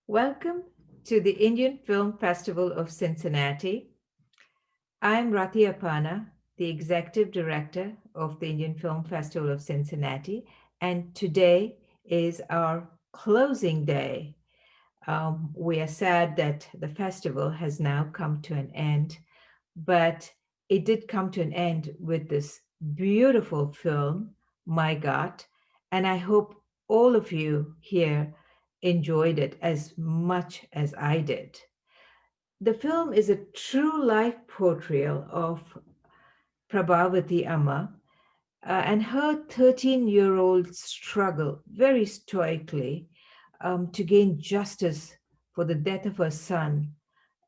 Welcome to the Indian Film Festival of Cincinnati. I'm Rati Apana, the Executive Director of the Indian Film Festival of Cincinnati, and today is our closing day. We are sad that the festival has now come to an end, but it did come to an end with this beautiful film, Mai Ghat, and I hope all of you here enjoyed it as much as I did. The film is a true life portrayal of Prabhavati Amma and her 13-year-old struggle very stoically to gain justice for the death of her son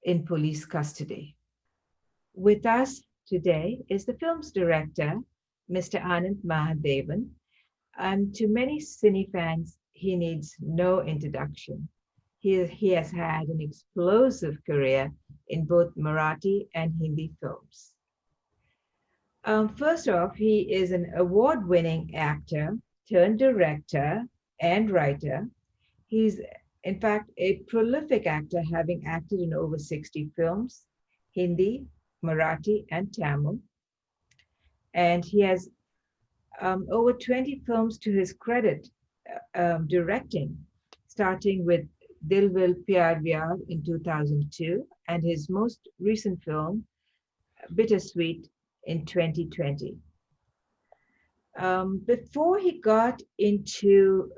in police custody. With us today is the film's director, Mr. Anant Mahadevan, and to many cine fans, he needs no introduction. He has had an explosive career in both Marathi and Hindi films. First off, he is an award winning actor turned director and writer. He's, in fact, a prolific actor, having acted in over 60 films, Hindi, Marathi, and Tamil. And he has over 20 films to his credit, directing, starting with Dil Vil Pyar Vyar in 2002 and his most recent film, Bittersweet, in 2020. Before he got into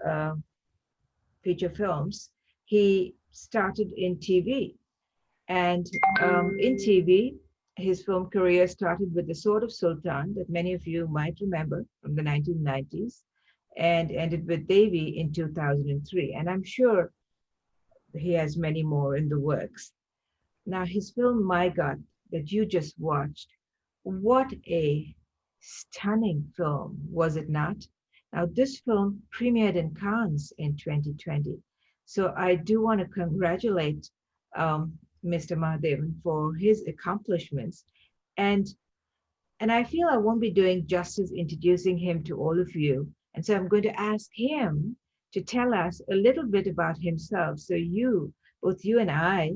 feature films, he started in TV. And in TV, his film career started with The Sword of Sultan, that many of you might remember from the 1990s, and ended with Devi in 2003. And I'm sure he has many more in the works. Now, his film Mai Ghat that you just watched, what a stunning film, was it not? Now, this film premiered in Cannes in 2020. So I do want to congratulate Mr. Mahadevan for his accomplishments. And and I feel I won't be doing justice introducing him to all of you. And so I'm going to ask him to tell us a little bit about himself so you, both you and I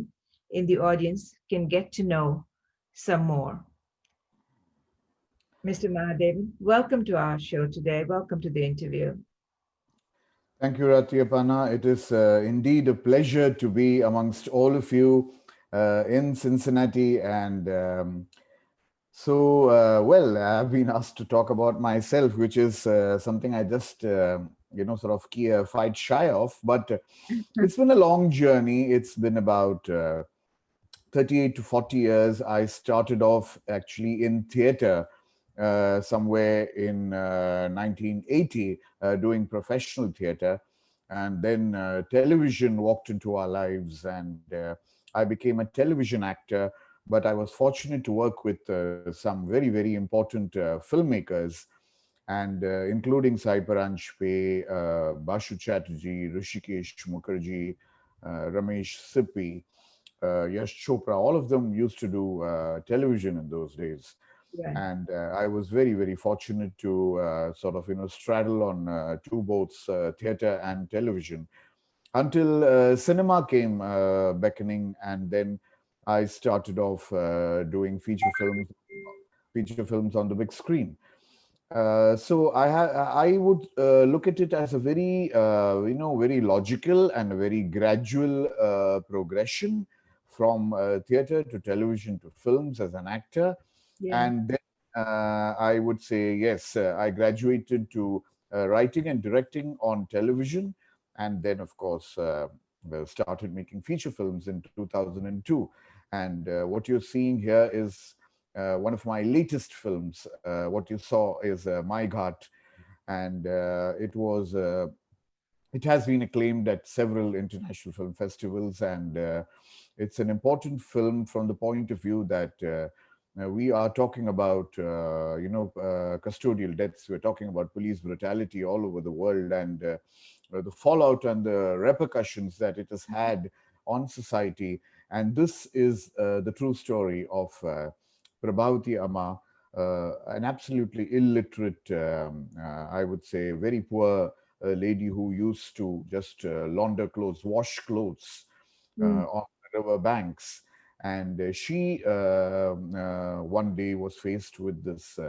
in the audience, can get to know some more. Mr. Mahadevan, welcome to our show today. Welcome to the interview. Thank you, Ratyapana. It is indeed a pleasure to be amongst all of you in Cincinnati. And well, I've been asked to talk about myself, which is something I just, sort of fight shy of. But it's been a long journey. It's been about 38 to 40 years. I started off actually in theater somewhere in 1980 doing professional theater, and then television walked into our lives, and I became a television actor. But I was fortunate to work with some very important filmmakers, and including Sai Paranjpe, Bashu Chatterjee, Rishikesh Mukherjee, Ramesh Sippy, Yash Chopra. All of them used to do television in those days. Right. And I was very fortunate to sort of straddle on two boats, theater and television, until cinema came beckoning, and then I started off doing feature films on the big screen. So I would look at it as a very very logical and a very gradual progression from theater to television to films as an actor. Yeah. And then I would say, yes, I graduated to writing and directing on television. And then, of course, well, started making feature films in 2002. And what you're seeing here is one of my latest films. What you saw is Mai Ghat. And it has been acclaimed at several international film festivals. And it's an important film from the point of view that we are talking about, custodial deaths. We're talking about police brutality all over the world, and the fallout and the repercussions that it has had on society. And this is the true story of Prabhavati Amma, an absolutely illiterate, I would say, very poor lady who used to just launder clothes, wash clothes mm, on the river banks. And she one day was faced with this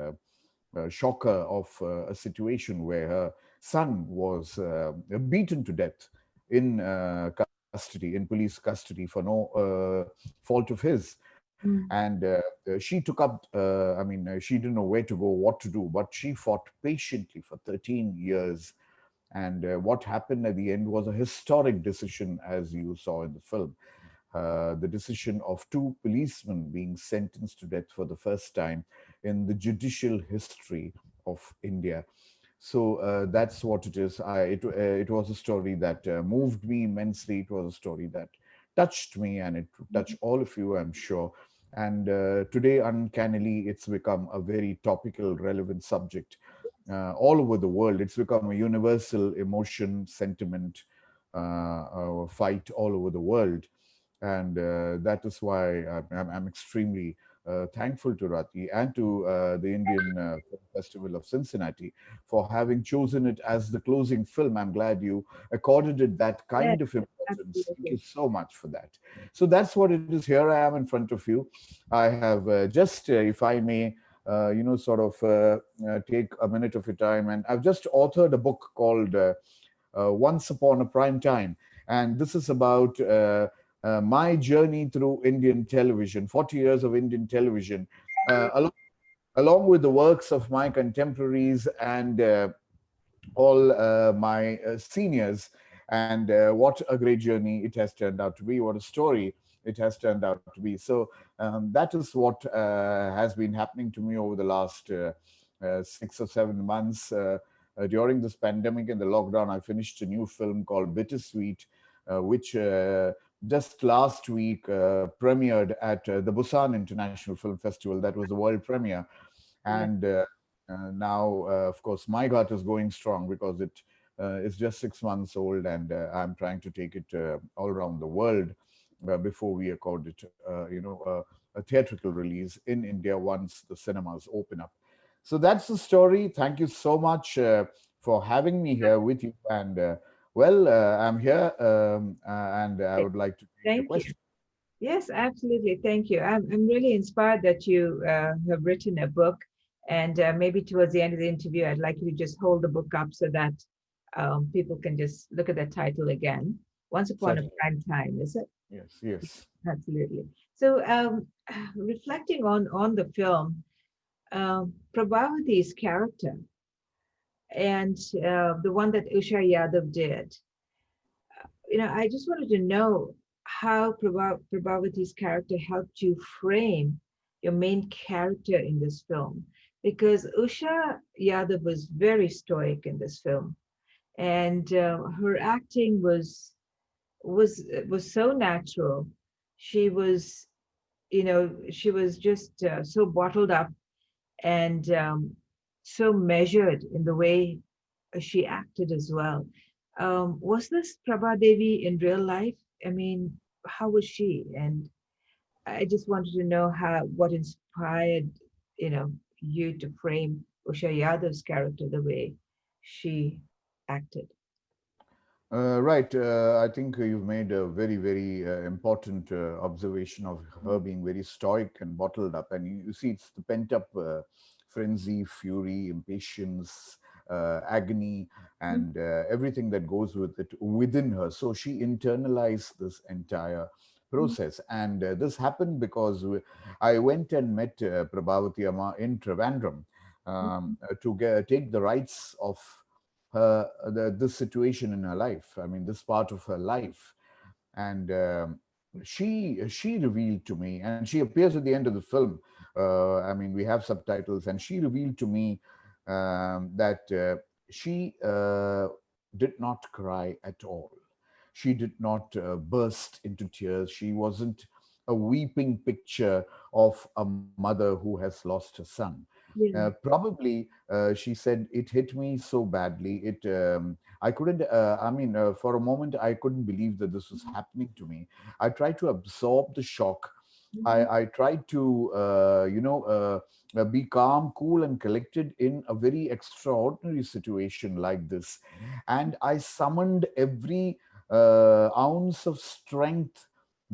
shocker of a situation where her son was beaten to death in custody, in police custody for no fault of his. mm, And she took up, she didn't know where to go, what to do, but she fought patiently for 13 years. And what happened at the end was a historic decision, as you saw in the film. The decision of two policemen being sentenced to death for the first time in the judicial history of India. So that's what it is. It was a story that moved me immensely. It was a story that touched me, and it touched all of you, I'm sure. And today, uncannily, it's become a very topical, relevant subject all over the world. It's become a universal emotion, sentiment, fight all over the world. And that is why I'm extremely thankful to Rati and to the Indian Film Festival of Cincinnati for having chosen it as the closing film. I'm glad you accorded it that yes, kind of importance. Thank you absolutely. so much for that. So that's what it is. Here I am in front of you. I have just, if I may, take a minute of your time, and I've just authored a book called Once Upon a Prime Time. And this is about my journey through Indian television, 40 years of Indian television, along with the works of my contemporaries and all my seniors. And what a great journey it has turned out to be, what a story it has turned out to be. So that is what has been happening to me over the last 6 or 7 months. During this pandemic and the lockdown, I finished a new film called Bittersweet, which just last week premiered at the Busan International Film Festival. That was the world premiere. Yeah. And now, of course, Mai Ghat is going strong because it is just 6 months old, and I'm trying to take it all around the world before we accord it, a theatrical release in India once the cinemas open up. So that's the story. Thank you so much for having me here with you. And I'm here, and I Okay. would like to take your Thank you. question. Yes, absolutely. Thank you. I'm really inspired that you have written a book. And maybe towards the end of the interview, I'd like you to just hold the book up so that people can just look at the title again. Once Upon a Certainly. Prime Time, is it? Yes, yes. Absolutely. So, reflecting on the film, Prabhavati's character and the one that Usha Yadav did, I just wanted to know how Prabhavati's character helped you frame your main character in this film, because Usha Yadav was very stoic in this film, and her acting was so natural. She was, she was just so bottled up and so measured in the way she acted as well. Was this Prabha Devi in real life? I mean, how was she? And I just wanted to know what inspired, you to frame Usha Yadav's character the way she acted. Right. I think you've made a very, very important observation of her being very stoic and bottled up. And you see, it's the pent up frenzy, fury, impatience, agony, and everything that goes with it within her. So she internalized this entire process. And this happened because I went and met Prabhavati Amma in Trivandrum to take the rights of this situation in her life. I mean, this part of her life. And she revealed to me, and she appears at the end of the film. I mean, we have subtitles, and she revealed to me that she did not cry at all. She did not burst into tears. She wasn't a weeping picture of a mother who has lost her son. Yeah. Probably, she said, it hit me so badly. I couldn't, for a moment, I couldn't believe that this was happening to me. I tried to absorb the shock. Mhm. I tried to, be calm, cool, and collected in a very extraordinary situation like this. And I summoned every ounce of strength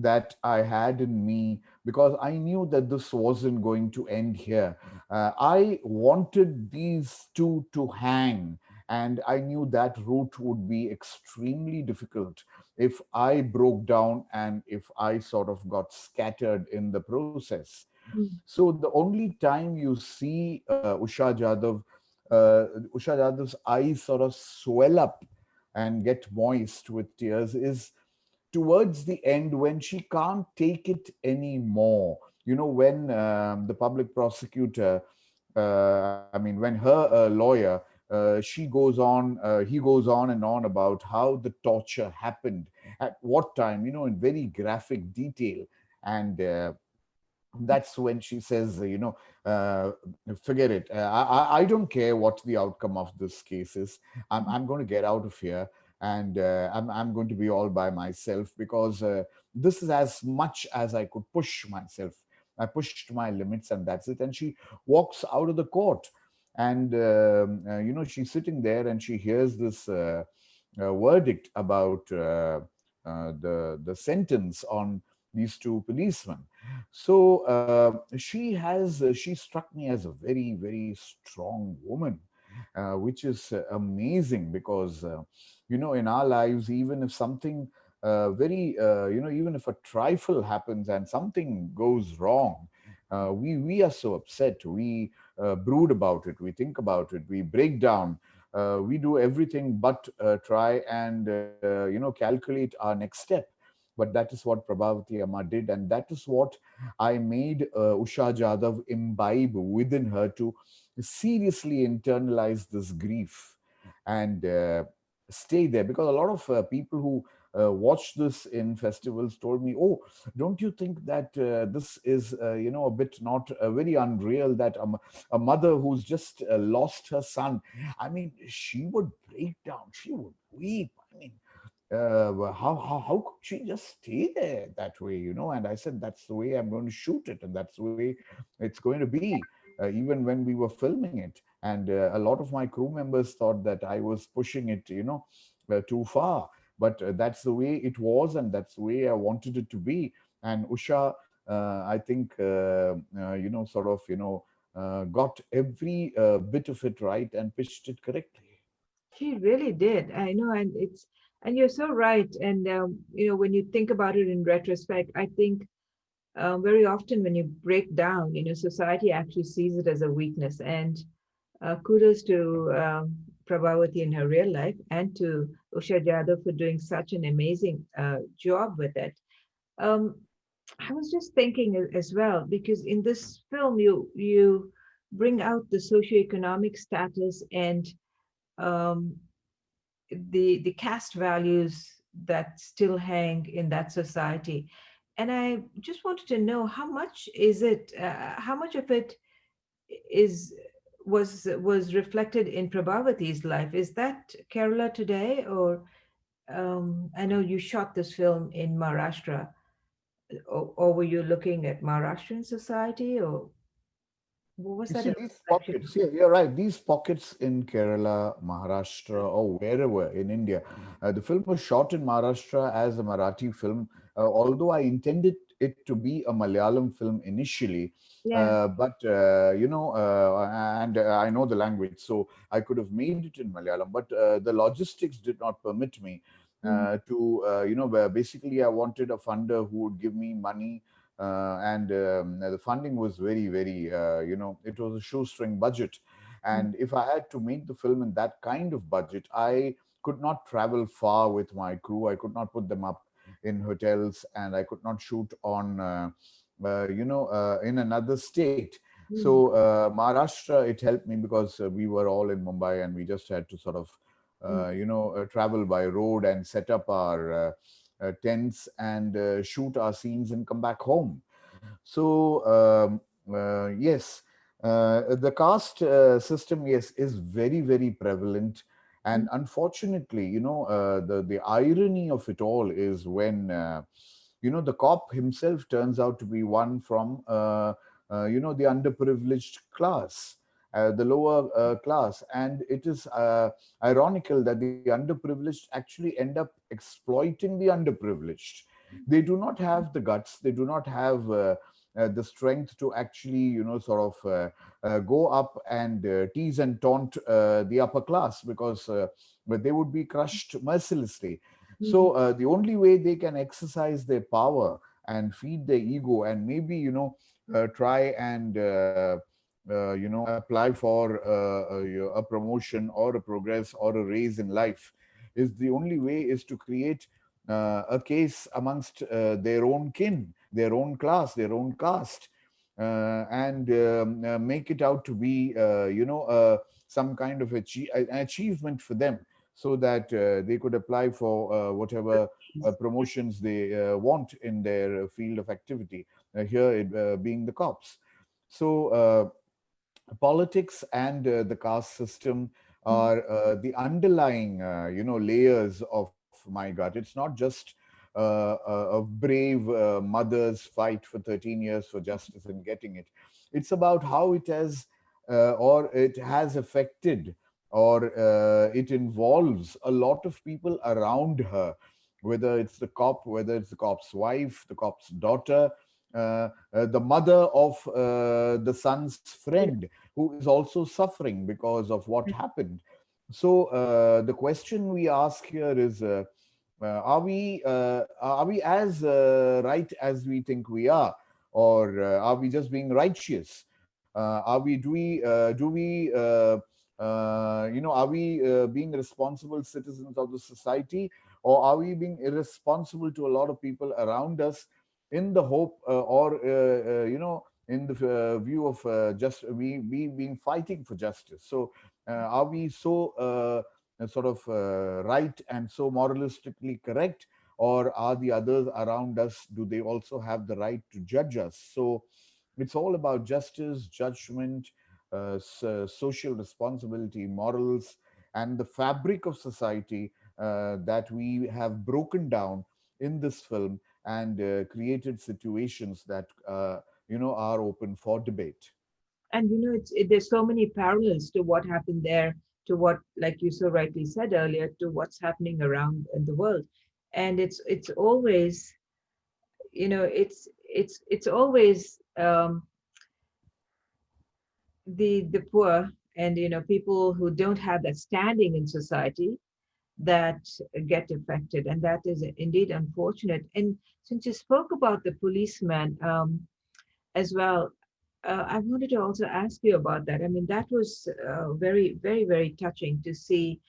that I had in me, because I knew that this wasn't going to end here. I wanted these two to hang, and I knew that route would be extremely difficult if I broke down and if I sort of got scattered in the process. Mm. So the only time you see Usha Jadav's eyes sort of swell up and get moist with tears is towards the end, when she can't take it anymore. When the public prosecutor, when her lawyer, he goes on and on about how the torture happened, at what time, in very graphic detail. And that's when she says, uh, forget it. I don't care what the outcome of this case is. I'm going to get out of here, and I'm going to be all by myself, because this is as much as I could push myself. I pushed my limits, and that's it. And she walks out of the court, and she's sitting there, and she hears this verdict about the sentence on these two policemen. So she struck me as a very, very strong woman, which is amazing, because in our lives, even if something very even if a trifle happens and something goes wrong, we are so upset. We brood about it. We think about it. We break down. We do everything but try and calculate our next step. But that is what Prabhavati Amma did, and that is what I made Usha Jadhav imbibe within her, to seriously internalize this grief and stay there. Because a lot of people who watched this in festivals told me, "Oh, don't you think that this is, a bit not very unreal, that a mother who's just lost her son, I mean, she would break down, she would weep. I mean, how could she just stay there that way, And I said, that's the way I'm going to shoot it, and that's the way it's going to be, even when we were filming it. And a lot of my crew members thought that I was pushing it, too far. But that's the way it was, and that's the way I wanted it to be. And Usha, I think, sort of, got every bit of it right and pitched it correctly. She really did. I know, and you're so right. And when you think about it in retrospect, I think very often when you break down, society actually sees it as a weakness. And kudos to Prabhavati in her real life, and to Usha Jadhav for doing such an amazing job with it. Um, I was just thinking as well, because in this film you bring out the socioeconomic status and um, the caste values that still hang in that society. And I just wanted to know, how much of it is was reflected in Prabhavati's life? Is that Kerala today, or I know you shot this film in Maharashtra, or were you looking at Maharashtrian society, or what was You that see a these reflection pockets, yeah, you're right. These pockets in Kerala, Maharashtra, or wherever in India. The film was shot in Maharashtra as a Marathi film, although I intended it to be a Malayalam film initially. Yeah. But and I know the language, so I could have made it in Malayalam. But the logistics did not permit me Mm, basically, I wanted a funder who would give me money, and the funding was very, very, it was a shoestring budget. mm, And if I had to make the film in that kind of budget, I could not travel far with my crew. I could not put them up in hotels, and I could not shoot on, in another state. mm, So Maharashtra, it helped me, because we were all in Mumbai, and we just had to sort of, mm, travel by road and set up our tents and shoot our scenes and come back home. So yes, the caste system, yes, is very, very prevalent. mm, And unfortunately, the irony of it all is when the cop himself turns out to be one from the underprivileged class, the lower class. And it is ironical that the underprivileged actually end up exploiting the underprivileged. They do not have the guts, they do not have the strength to actually, sort of go up and tease and taunt the upper class, because but they would be crushed mercilessly. So Mhm. the only way they can exercise their power and feed their ego, and maybe, try and apply for a promotion or a progress or a raise in life, is the only way is to create a case amongst their own kin, their own class, their own caste, and make it out to be, some kind of an achievement for them, so that they could apply for whatever promotions they want in their field of activity. Here, it being the cops. So, politics and the caste system Mhm. are the underlying layers of My Ghat. It's not just a brave mother's fight for 13 years for justice and getting it. It's about how it has or it has affected, or it involves a lot of people around her, whether it's the cop, whether it's the cop's wife, the cop's daughter, the mother of the son's friend, who is also suffering because of what happened. So the question we ask here is, are we as right as we think we are, or are we just being righteous? Are we do we are we being responsible citizens of the society, or are we being irresponsible to a lot of people around us, in the hope or in the view of just we being fighting for justice? So are we so sort of right and so moralistically correct, or are the others around us, do they also have the right to judge us? So it's all about justice, judgment, social responsibility, morals, and the fabric of society that we have broken down in this film, and created situations that are open for debate. And there's so many parallels to what happened there, to what, like you so rightly said earlier, to what's happening around in the world. And it's always, it's always the poor, and people who don't have that standing in society, that get affected, and that is indeed unfortunate. And since you spoke about the policeman, as well, I wanted to also ask you about that. I mean, that was very, very, very touching to see,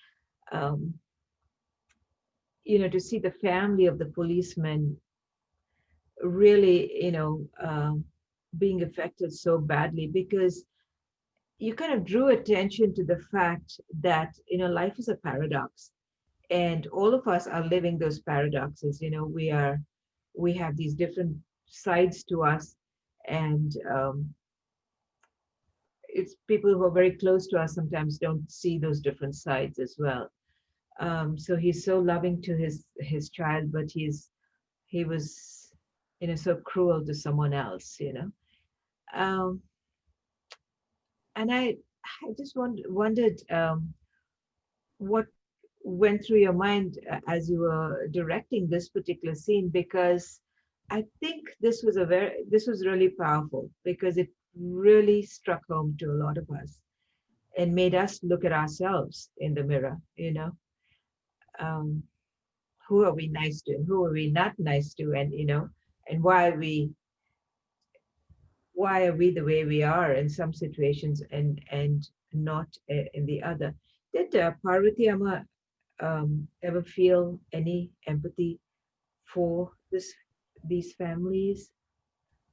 um, to see the family of the policeman really, being affected so badly, because you kind of drew attention to the fact that, life is a paradox, and all of us are living those paradoxes. We have these different sides to us, and it's people who are very close to us sometimes don't see those different sides as well. So he's so loving to his child, but he was, so cruel to someone else. Um, and I just wondered, what went through your mind as you were directing this particular scene, because I think this was really powerful, because it really struck home to a lot of us and made us look at ourselves in the mirror. Um, who are we nice to, and who are we not nice to, and and why are we the way we are in some situations, and not in the other. Did Parvati Amma ever feel any empathy for these families,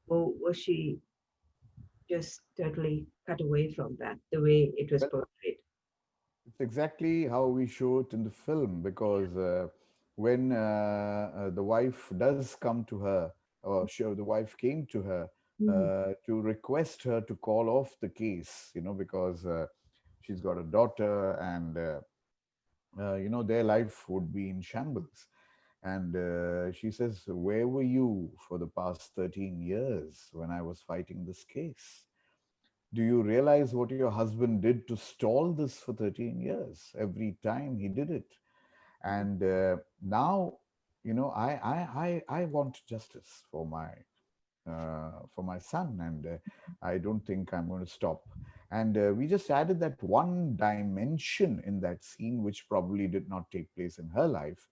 or was she just totally cut away from that, the way it was Well, portrayed? it's exactly how we show it in the film, because when the wife does come to her, or the wife came to her Mhm. to request her to call off the case, because she's got a daughter, and their life would be in shambles. And she says, "Where were you for the past 13 years when I was fighting this case? Do you realize what your husband did to stall this for 13 years? Every time he did it. And now I want justice for my son, and I don't think I'm going to stop. And we just added that one dimension in that scene, which probably did not take place in her life,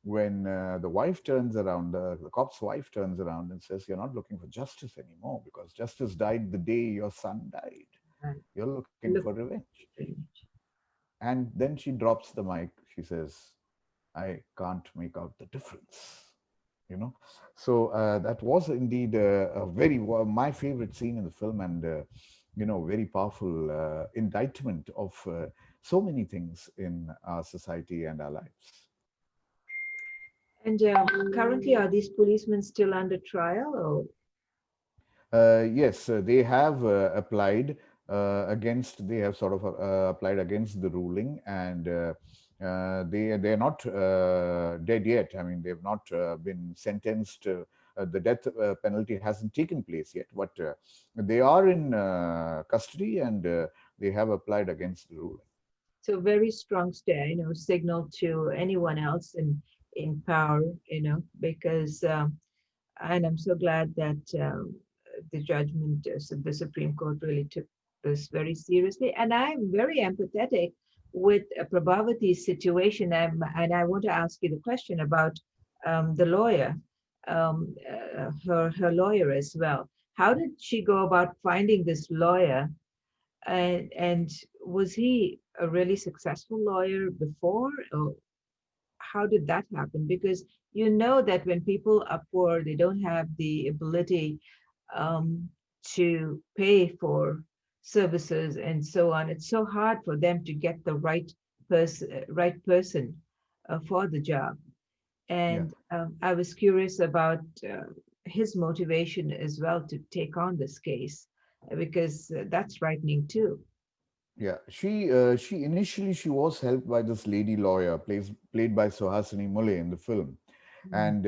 when the wife turns around, the cop's wife turns around and says, "You're not looking for justice anymore because justice died the day your son died. Right. You're looking for Look revenge." strange. And then she drops the mic. She says, "I can't make out the difference." So that was indeed a very my favorite scene in the film, and very powerful indictment of so many things in our society and our lives. And currently, are these policemen still under trial? Or Yes, they have applied they have sort of applied against the ruling, and they're not dead yet. I mean, they've not been sentenced. The death penalty hasn't taken place yet, but they are in custody, and they have applied against the ruling. so very strong signal to anyone else in power, because and I'm so glad that the judgment, so the Supreme Court really took this very seriously. And I'm very empathetic with Prabhavati's situation. And I want to ask you the question about the lawyer, her lawyer as well. How did she go about finding this lawyer? And was he a really successful lawyer before? Or how did that happen? Because you know that when people are poor, they don't have the ability um, to pay for services and so on. It's so hard for them to get the right person for the job. Yeah. And I was curious about his motivation as well to take on this case, because that's frightening too. Yeah, she initially she was helped by this lady lawyer, played by Suhasini Mule in the film, Mm. and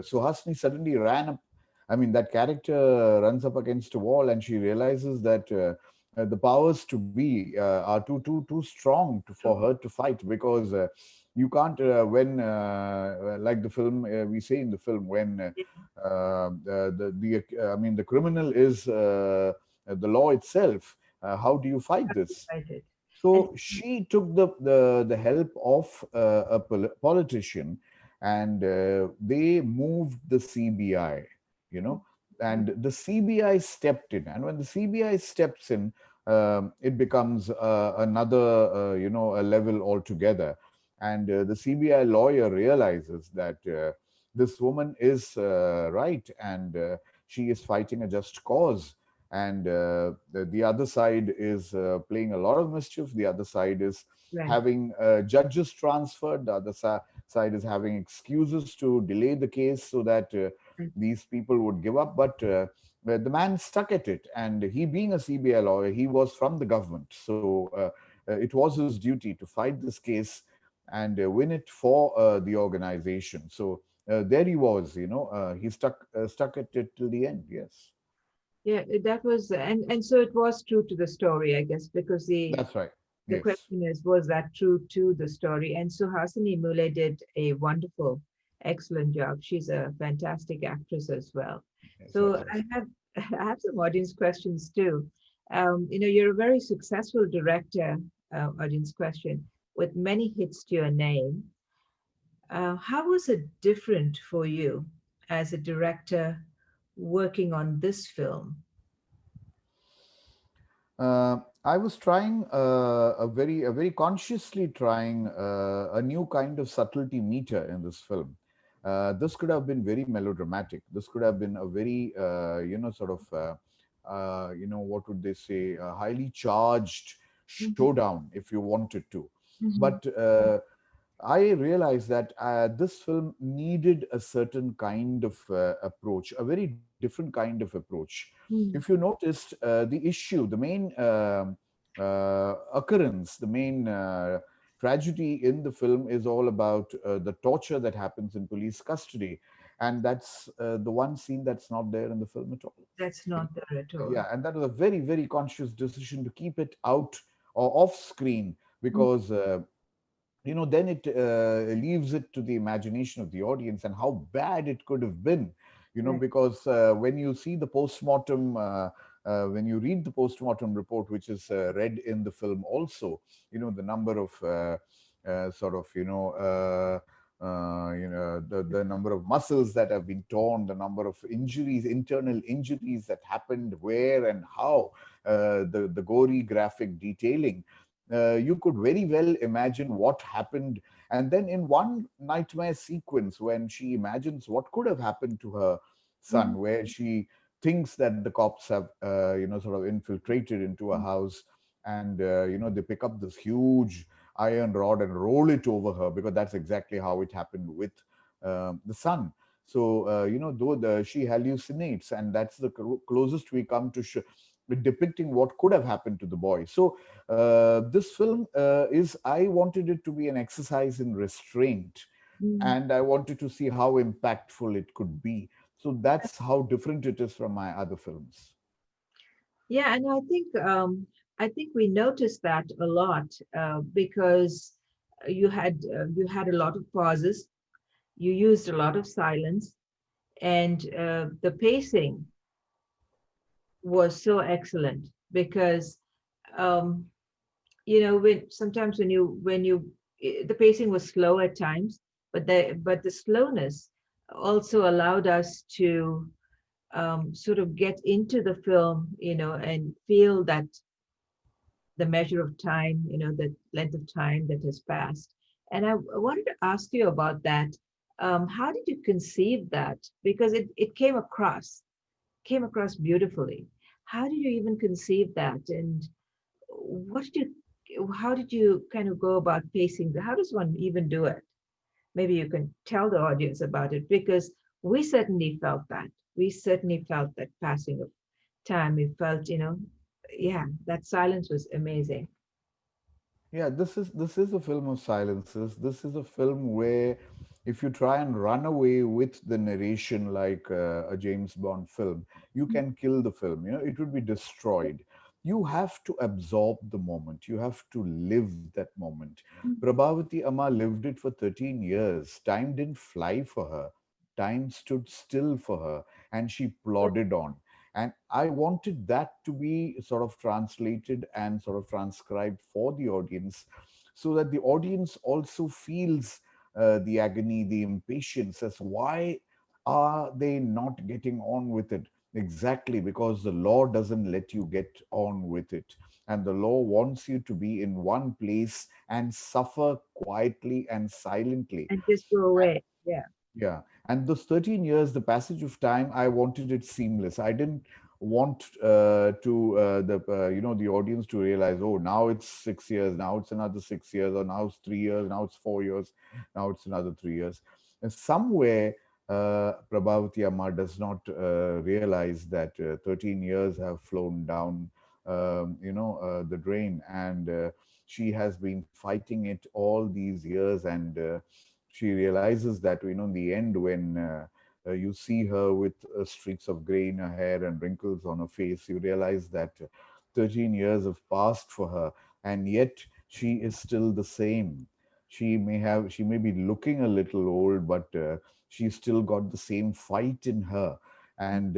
Suhasini suddenly ran up. I mean, that character runs up against a wall, and she realizes that the powers to be are too strong for True. her to fight, because you can't when like the film we say in the film, when I mean, the criminal is the law itself. How do you fight this? Excited. And So she took the help of a politician, and they moved the CBI, you know, and the CBI stepped in. And when the CBI steps in, it becomes another, a level altogether. And the CBI lawyer realizes that this woman is right, and she is fighting a just cause, and the other side is playing a lot of mischief. The other side is right. having judges transferred. The other side is having excuses to delay the case so that Right. these people would give up. But the man stuck at it, and he, being a CBI lawyer, he was from the government, so it was his duty to fight this case and win it for the organization. So there he was, he stuck at it till the end. Yes, Yeah, that was, and so it was true to the story, I guess, because that's right. the Yes. question is, was that true to the story? And Suhasini Mule did a wonderful, excellent job. She's a fantastic actress as well. Yes, So I yes. have I have some audience questions too. You're a very successful director, audience question, with many hits to your name. How was it different for you as a director working on this film? I was trying a very consciously trying a new kind of subtlety meter in this film. This could have been very melodramatic. This could have been a very sort of what would they say, a highly charged Mhm, showdown if you wanted to. mhm, But I realized that this film needed a certain kind of approach, a very different kind of approach. If you mhm. noticed, the issue, the main occurrence, the main tragedy in the film is all about the torture that happens in police custody. And that's the one scene that's not there in the film at all. That's You not know? there at all. Yeah, and that was a very, very conscious decision to keep it out or off screen, Mm, because then it leaves it to the imagination of the audience and how bad it could have been, Right. because when you see the postmortem, when you read the postmortem report, which is read in the film also, the number of sort of, the number of muscles that have been torn, the number of injuries, internal injuries that happened, where and how, the gory graphic detailing, you could very well imagine what happened. And then in one nightmare sequence, when she imagines what could have happened to her son, Mhm. where she thinks that the cops have, sort of infiltrated into a house, and they pick up this huge iron rod and roll it over her, because that's exactly how it happened with the son. So though she hallucinates, and that's the closest we come to depicting what could have happened to the boy. So this film is, I wanted it to be an exercise in restraint, Mhm. and I wanted to see how impactful it could be. So that's how different it is from my other films. Yeah, and I think we noticed that a lot because you had a lot of pauses, you used a lot of silence, and the pacing was so excellent because um, when sometimes the pacing was slow at times, but the slowness also allowed us to sort of get into the film, and feel that the measure of time, the length of time that has passed. And I wanted to ask you about that. How did you conceive that? Because it came across beautifully. How did you even conceive that? And what did how did you kind of go about pacing? How does one even do it? Maybe you can tell the audience about it because we certainly felt that. We certainly felt that passing of time. We felt, yeah, that silence was amazing. Yeah, this is a film of silences. This is a film where, if you try and run away with the narration like a James Bond film, you can kill the film. It would be destroyed. You have to absorb the moment. You have to live that moment. Prabhavati Amma lived it for 13 years. Time didn't fly for her. Time stood still for her, and she plodded on. And I wanted that to be sort of translated and sort of transcribed for the audience, so that the audience also feels the agony, the impatience, as why are they not getting on with it. Exactly, because the law doesn't let you get on with it, and the law wants you to be in one place and suffer quietly and silently. And just go away. Yeah. Yeah, and those 13 years, the passage of time, I wanted it seamless. I didn't want the audience to realize, oh, now it's 6 years, now it's another 6 years, or now it's 3 years, now it's 4 years, now it's another 3 years. And somewhere, Prabhavati Amma does not realize that 13 years have flown down, the drain, and she has been fighting it all these years, and she realizes that, in the end, when you see her with streaks of gray in her hair and wrinkles on her face, you realize that 13 years have passed for her, and yet she is still the same. She may be looking a little old, but she's still got the same fight in her. And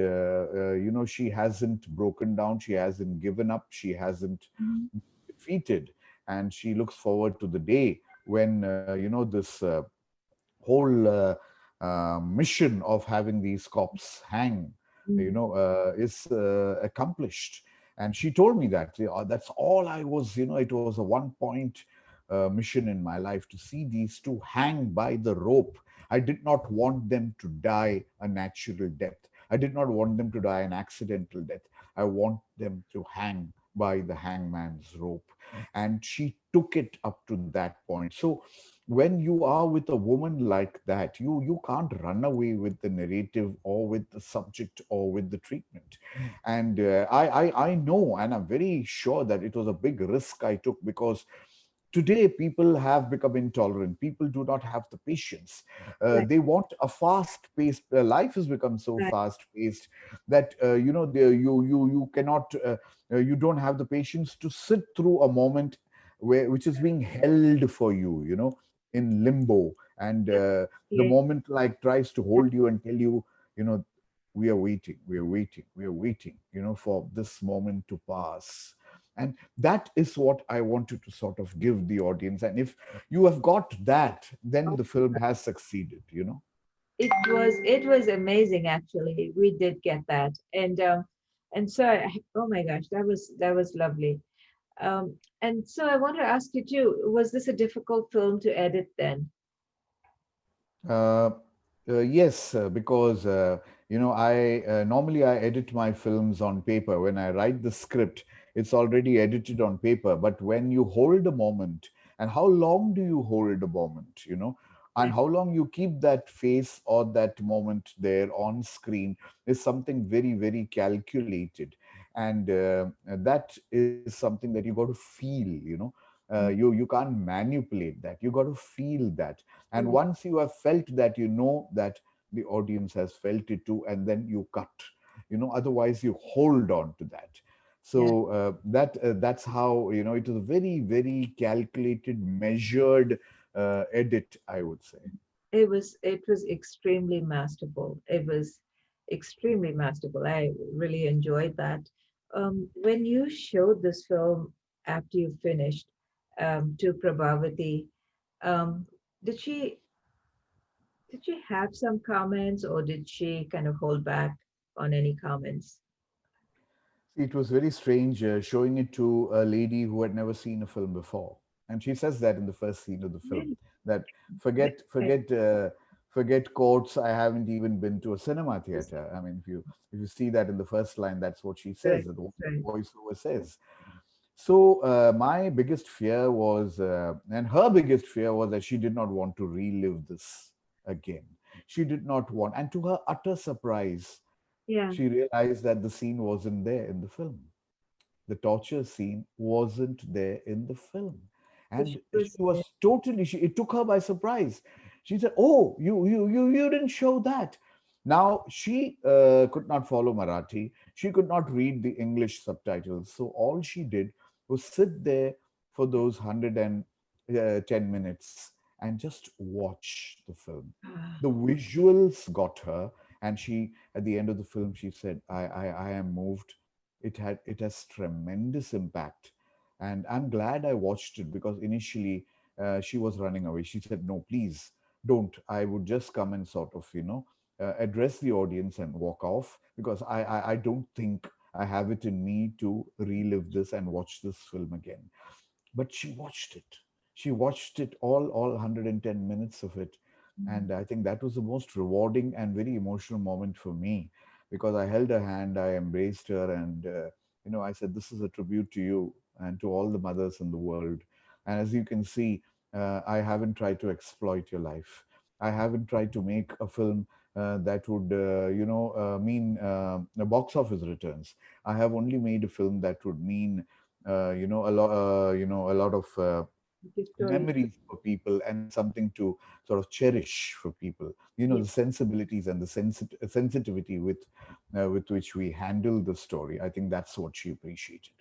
she hasn't broken down, she hasn't given up, she hasn't Mhm. defeated. And she looks forward to the day when this whole mission of having these cops hang, Mhm. is accomplished. And she told me that, that's all I was, it was a 1 point mission in my life, to see these two hang by the rope. I did not want them to die a natural death. I did not want them to die an accidental death. I want them to hang by the hangman's rope. And she took it up to that point. So when you are with a woman like that, you can't run away with the narrative, or with the subject, or with the treatment. And I know, and I'm very sure that it was a big risk I took, because today people have become intolerant. People do not have the patience. Right. They want a fast paced, life has become so Right. fast paced that you cannot, you don't have the patience to sit through a moment, which is being held for you, in limbo. And Yeah. the Yeah. moment like tries to hold you and tell you, we are waiting, we are waiting, we are waiting, for this moment to pass. And that is what I wanted to sort of give the audience. And if you have got that, then the film has succeeded. It was amazing actually. We did get that. And so oh my gosh, that was lovely. And so I want to ask you too, was this a difficult film to edit then? Uh, yes, because I normally I edit my films on paper. When I write the script, it's already edited on paper. But when you hold a moment, and how long do you hold a moment, and Yeah. how long you keep that face or that moment there on screen is something very, very calculated, and that is something that you got to feel. You can't manipulate that. You got to feel that, and Mm. once you have felt that, you know that the audience has felt it too, and then you cut. Otherwise you hold on to that. Yeah. So that's how, it is a very, very calculated, measured edit, I would say. It was extremely masterful. It was extremely masterful. I really enjoyed that. When you showed this film after you finished to Prabhavati, um, did she did she have some comments or did she kind of hold back on any comments? It was very strange showing it to a lady who had never seen a film before, and she says that in the first scene of the film, Really? that Very forget good. forget forget quotes. I haven't even been to a cinema theater. I mean, if you see that in the first line, that's what she says. Right, That what the right. voiceover says. So my biggest fear was, and her biggest fear was that she did not want to relive this again. She did not want, and to her utter surprise, Yeah. she realized that the scene wasn't there in the film. The torture scene wasn't there in the film, So she and she was was totally. It took her by surprise. She said, "Oh, you didn't show that." Now she could not follow Marathi. She could not read the English subtitles. So all she did was sit there for those 110 minutes and just watch the film. ah, The visuals got her, and she, at the end of the film, she said, I am moved. It has tremendous impact, and I'm glad I watched it, because initially she was running away. She said, no, please don't. I would just come and sort of address the audience and walk off, because I don't think I have it in me to relive this and watch this film again. But she watched it. She watched it all 110 minutes of it. mm, And I think that was the most rewarding and very emotional moment for me, because I held her hand, I embraced her, and I said, this is a tribute to you and to all the mothers in the world. And as you can see, I haven't tried to exploit your life. I haven't tried to make a film that would mean the box office returns. I have only made a film that would mean a lot of the story. memories for people, and something to sort of cherish for people. Yeah. The sensibilities and the sensitivity with which we handle the story. I think that's what she appreciated.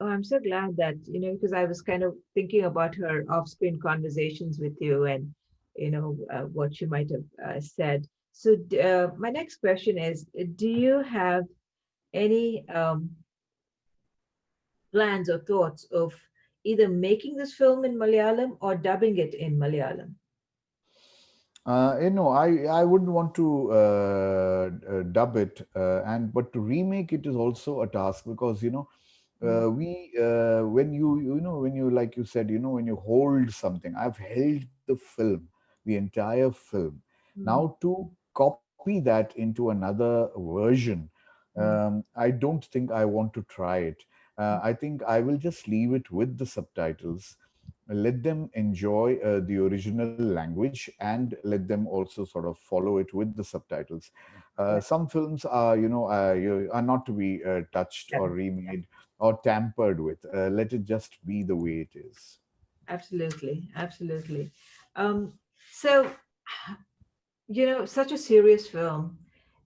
Oh, I'm so glad that, because I was kind of thinking about her off-screen conversations with you and, what she might have said. So, my next question is, do you have any plans or thoughts of either making this film in Malayalam or dubbing it in Malayalam? I wouldn't want to dub it, and but to remake it is also a task, because Mm, we when when you, like you said, when you hold something. I've held the film, the entire film. mm, Now to copy that into another version, mm, I don't think I want to try it. mm. I think I will just leave it with the subtitles, let them enjoy the original language, and let them also sort of follow it with the subtitles. Yeah, Some films are, are not to be touched yeah, or remade or tampered with. Let it just be the way it is. absolutely, absolutely. So, such a serious film,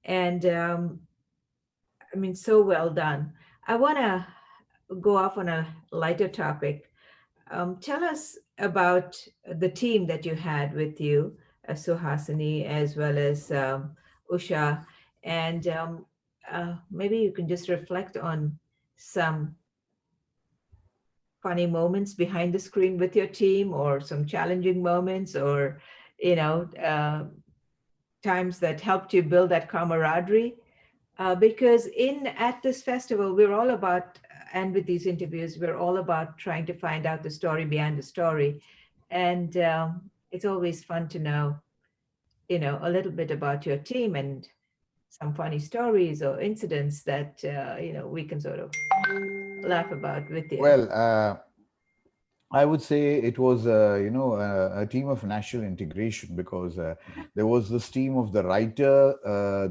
and I mean, so well done. I want to go off on a lighter topic. Tell us about the team that you had with you, Suhasini, as well as Usha, and maybe you can just reflect on some funny moments behind the screen with your team, or some challenging moments, or you know, times that helped you build that camaraderie. Because in at this festival, we're all about, and with these interviews, we're all about trying to find out the story behind the story, and it's always fun to know, a little bit about your team and some funny stories or incidents that we can sort of laugh about with you. Well, I would say it was, a team of national integration because there was this team of the writer,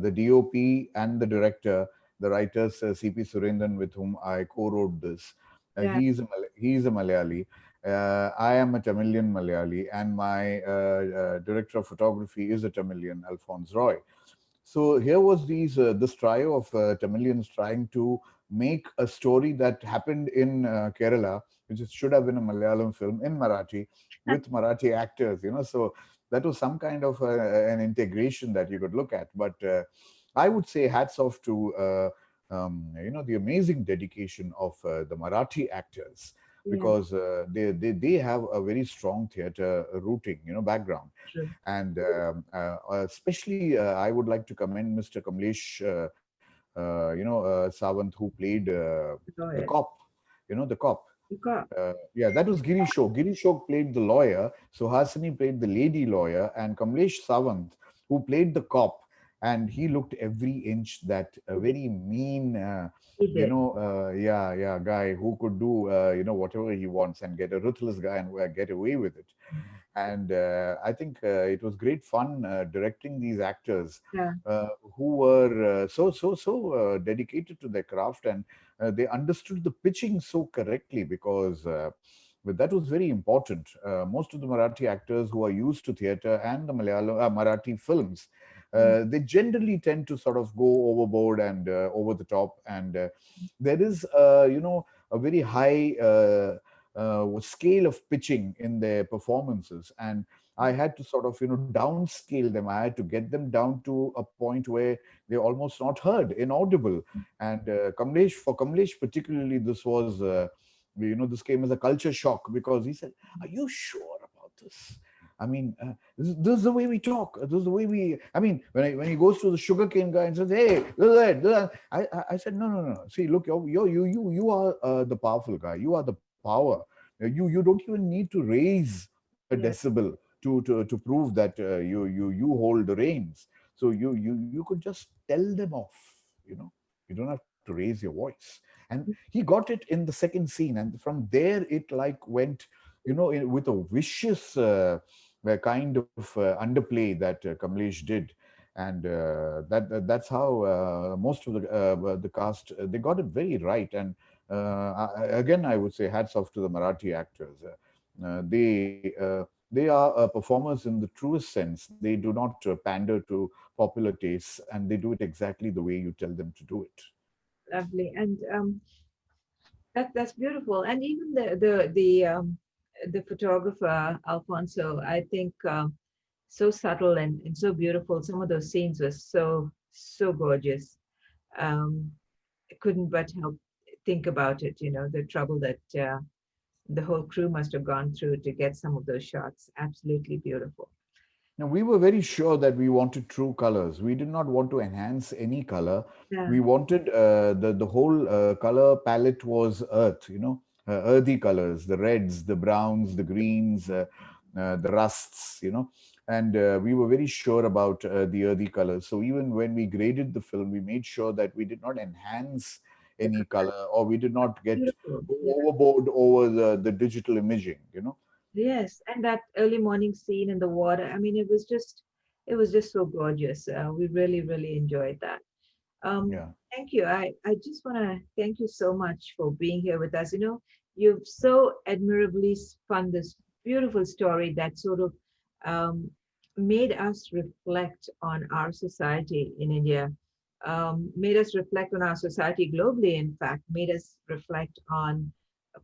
the DOP, and the director. The writer's CP Surendran, with whom I co-wrote this. Yeah, He is a Malayali. I am a Tamilian Malayali, and my director of photography is a Tamilian, Alphonse Roy. So here was this trio of Tamilians trying to make a story that happened in Kerala, which should have been a Malayalam film, in Marathi with Marathi actors. So that was some kind of an integration that you could look at. But I would say hats off to the amazing dedication of the Marathi actors, yeah, because they have a very strong theater rooting, background. true. And especially I would like to commend Mr. Kamlesh Sawant, who played Go the ahead. cop, the cop. You got Yeah, that was Giri Shok. Giri Shok played the lawyer, Suhasini played the lady lawyer, and Kamlesh Sawant, who played the cop, and he looked every inch that a it. very mean, He did. yeah, guy who could do, whatever he wants and get a ruthless guy and get away with it. And I think it was great fun directing these actors Yeah, who were so dedicated to their craft, and they understood the pitching so correctly, because but that was very important. Most of the Marathi actors who are used to theater and the Malayalam Marathi films, yeah, they generally tend to sort of go overboard and over the top, and there is a very high scale of pitching in their performances, and I had to sort of downscale them. I had to get them down to a point where they're almost not heard, inaudible. And Kamlesh particularly, this was this came as a culture shock, because he said, "Are you sure about this? I mean, this is the way we talk. This is the way we. I mean, when he goes to the sugarcane guy and says, 'Hey, this is it,' this is it," I said, "No, no, no. See, look, you are the powerful guy. You are the power. You don't even need to raise a yeah. decibel to prove that you hold the reins. So you could just tell them off. You know, you don't have to raise your voice." And he got it in the second scene, and from there it like went, with a vicious kind of underplay that Kamlesh did. And that's how most of the cast, they got it very right. And again, I would say hats off to the Marathi actors. They are performers in the truest sense. They do not pander to popular tastes, and they do it exactly the way you tell them to do it. Lovely. And that's beautiful. And even the photographer Alfonso, I think, so subtle and so beautiful. Some of those scenes were so gorgeous. I couldn't but help think about it. The trouble that the whole crew must have gone through to get some of those shots. Absolutely beautiful. Now, we were very sure that we wanted true colors. We did not want to enhance any color. Yeah, We wanted the whole color palette was earth, earthy colors, the reds, the browns, the greens, the rusts, and we were very sure about the earthy colors. So even when we graded the film, we made sure that we did not enhance the any color. color, or we did not get Beautiful. Yeah. overboard over the digital imaging. Yes, and that early morning scene in the water. I mean, it was just so gorgeous. We really, really enjoyed that. Yeah. Thank you. I just want to thank you so much for being here with us. You've so admirably spun this beautiful story that sort of um, made us reflect on our society in India, made us reflect on our society globally, in fact, made us reflect on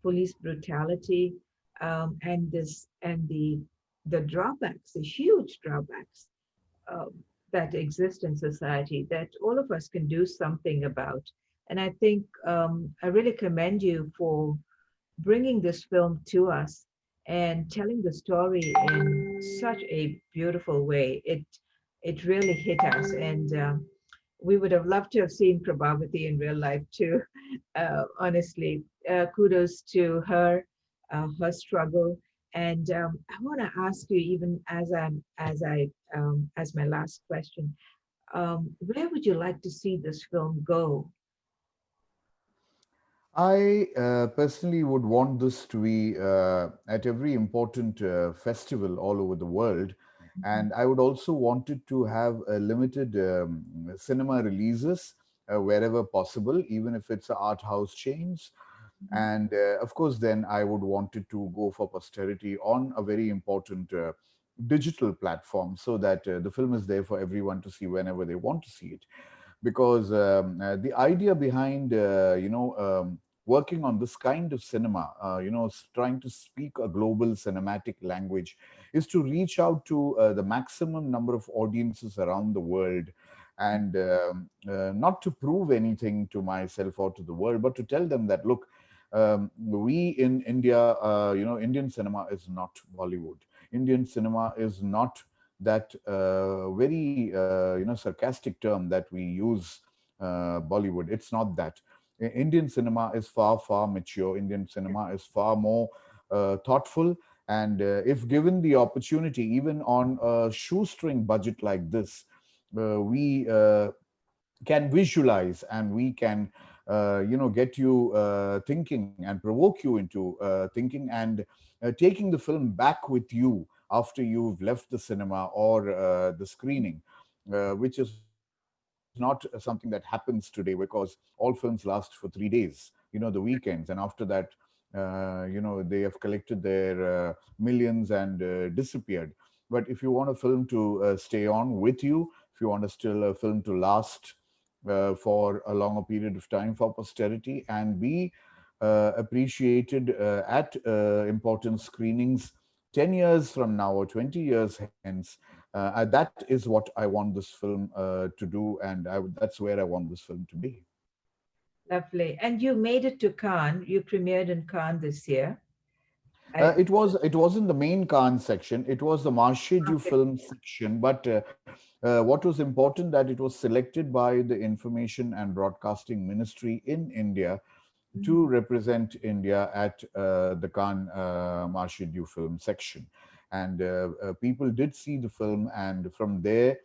police brutality, and the drawbacks, the huge drawbacks um, that exist in society that all of us can do something about. And I think I really commend you for bringing this film to us and telling the story in such a beautiful way. It really hit us, and we would have loved to have seen Prabhavati in real life too. Honestly, kudos to her, her struggle, and I want to ask you, even as my last question, where would you like to see this film go? I personally would want this to be at every important festival all over the world. Mhm, And I would also want it to have limited cinema releases wherever possible, even if it's art house chains. mhm, And of course, then I would want it to go for posterity on a very important digital platform so that the film is there for everyone to see whenever they want to see it, because the idea behind working on this kind of cinema, trying to speak a global cinematic language, is to reach out to the maximum number of audiences around the world, and not to prove anything to myself or to the world, but to tell them that, look, we in India, Indian cinema is not Bollywood. Indian cinema is not that very sarcastic term that we use, Bollywood. It's not that. Indian cinema is far far mature. Indian cinema is far more thoughtful, and if given the opportunity, even on a shoestring budget like this, we can visualize, and we can get you thinking and provoke you into thinking, and taking the film back with you after you've left the cinema or the screening, which is not something that happens today, because all films last for 3 days, the weekends, and after that they have collected their millions and disappeared. But if you want a film to stay on with you, if you want a still a film to last for a longer period of time for posterity, and be appreciated at important screenings 10 years from now or 20 years hence, that is what I want this film to do, and that's where I want this film to be. Lovely. And you made it to Cannes. You premiered in Cannes this year. I, It wasn't the main Khan section. It was the Marche du okay. film section. But what was important, that it was selected by the Information and Broadcasting Ministry in India to Mhm. represent India at the Cannes Marche du film section. And people did see the film, and from there,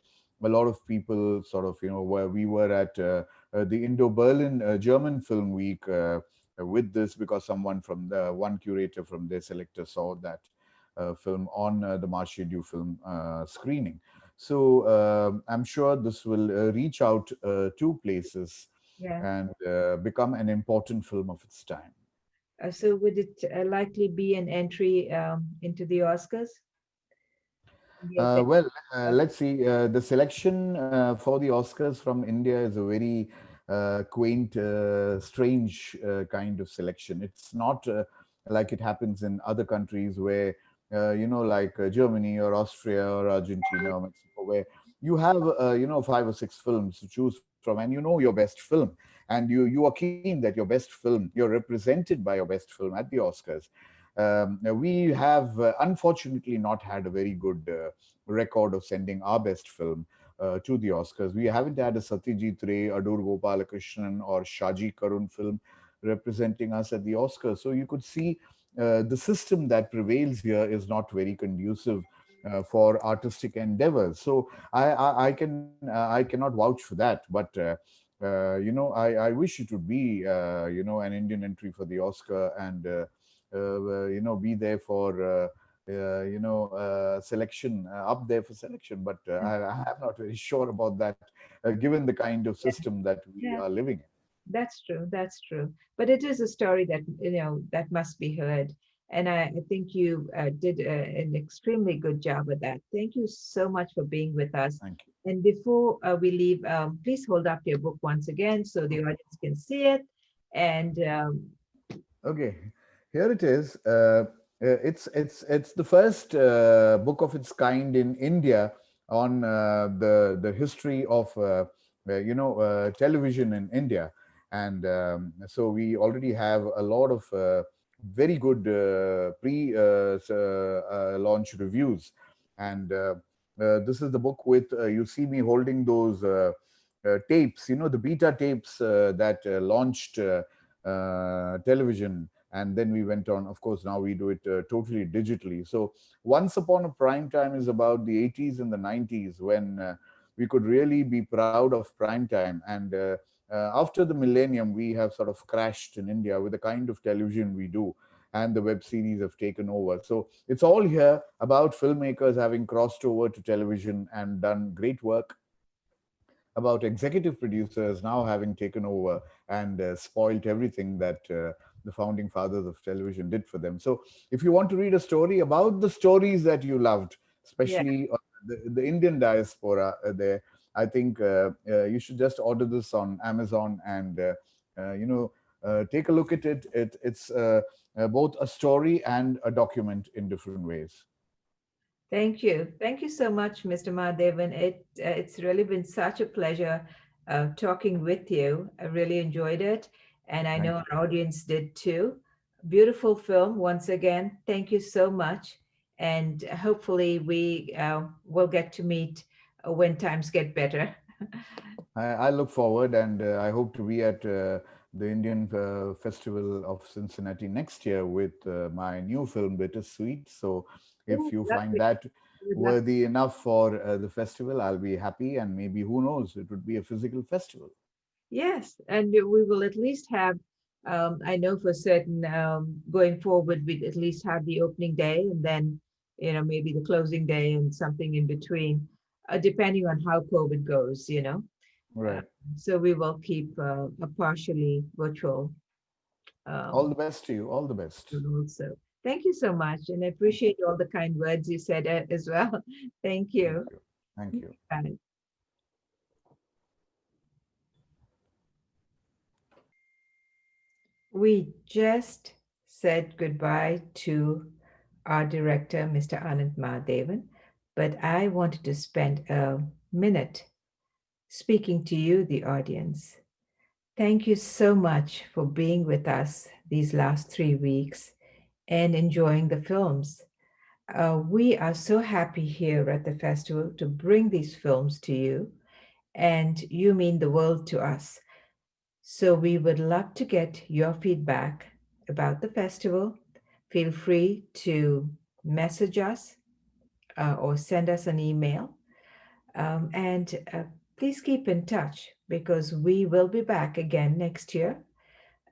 a lot of people sort of, where we were at the Indo-Berlin German Film Week with this, because someone from the one curator from their selector saw that film on the Marche du film screening. So I'm sure this will reach out to places Yeah. and become an important film of its time. So would it likely be an entry into the Oscars? Yes. Well, let's see. The selection for the Oscars from India is a very quaint, strange kind of selection. It's not like it happens in other countries where, like Germany or Austria or Argentina or Mexico, where you have, 5 or 6 films to choose from, and you know your best film, and you are keen that your best film, you're represented by your best film at the Oscars. We have unfortunately not had a very good record of sending our best film to the Oscars. We haven't had a Satyajit Ray, Adur Gopalakrishnan, or Shaji Karun film representing us at the Oscars. So you could see the system that prevails here is not very conducive for artistic endeavors. So I cannot vouch for that, but I wish it would be an Indian entry for the Oscar, and be there for selection, up there for selection. But I'm not very sure about that, given the kind of system that we Yeah. are living in. That's true. That's true. But it is a story that that must be heard, and I think you did an extremely good job with that. Thank you so much for being with us. Thank you. And before we leave, please hold up your book once again so the audience can see it. And Okay, here it is. It's the first book of its kind in India on the history of television in India, and so we already have a lot of very good pre-launch reviews, and this is the book with you see me holding those tapes, the beta tapes that launched television, and then we went on. Of course, now we do it totally digitally. So Once Upon a Prime Time is about the 80s and the 90s, when we could really be proud of prime time. And after the millennium, we have sort of crashed in India with the kind of television we do, and the web series have taken over. So it's all here about filmmakers having crossed over to television and done great work, about executive producers now having taken over and spoilt everything that the founding fathers of television did for them. So, if you want to read a story about the stories that you loved, Yeah. especially the Indian diaspora there, I think you should just order this on Amazon and take a look at it. It's both a story and a document in different ways. Thank you. Thank you so much, Mr. Mahadevan. It's really been such a pleasure talking with you. I really enjoyed it, and I know Thank you. our audience did too. Beautiful film once again. Thank you so much, and hopefully we will get to meet when times get better. I look forward, and I hope to be at the Indian Festival of Cincinnati next year with my new film, Bittersweet. So, if Oh, you find lovely. that Would love. worthy enough for the festival, I'll be happy, and maybe, who knows, it would be a physical festival. Yes, and we will at least have, I know for certain, going forward, we'd at least have the opening day and then, maybe the closing day and something in between, depending on how COVID goes. Uh, Right. so we will keep a partially virtual All um, the best to you. All the best. also. Thank you so much, and I Thank you. appreciate all the kind words you said as well. Thank Thank you. you. Thank you. Bye. We just said goodbye to our director, Mr. Anant Mahadevan, but I wanted to spend a minute speaking to you, the audience. Thank you so much for being with us these last 3 weeks and enjoying the films. We are so happy here at the festival to bring these films to you, and you mean the world to us. So we would love to get your feedback about the festival. Feel free to message us or send us an email. And please keep in touch because we will be back again next year.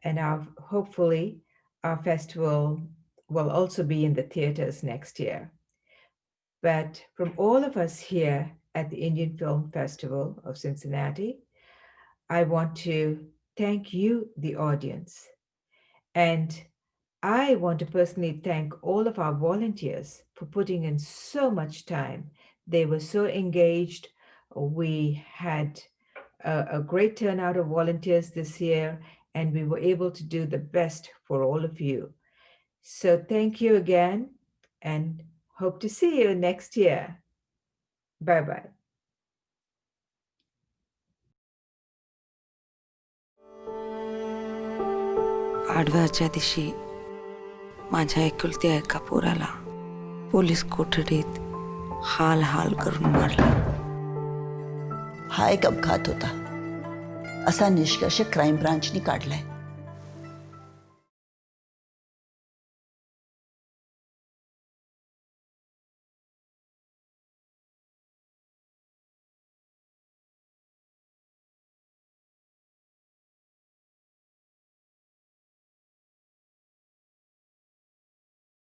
And hopefully, our festival will also be in the theaters next year. But from all of us here at the Indian Film Festival of Cincinnati, I want to thank you, the audience. And I want to personally thank all of our volunteers for putting in so much time. They were so engaged. We had a great turnout of volunteers this year, and we were able to do the best for all of you. So thank you again, and hope to see you next year. Bye bye. आडव्याच्या दिवशी माझ्या एकुलत्या एका पोराला police कोठडीत हाल हाल करून मारला. हा एक अपघात होता असा निष्कर्ष क्राईम ब्रांचनी काढलाय.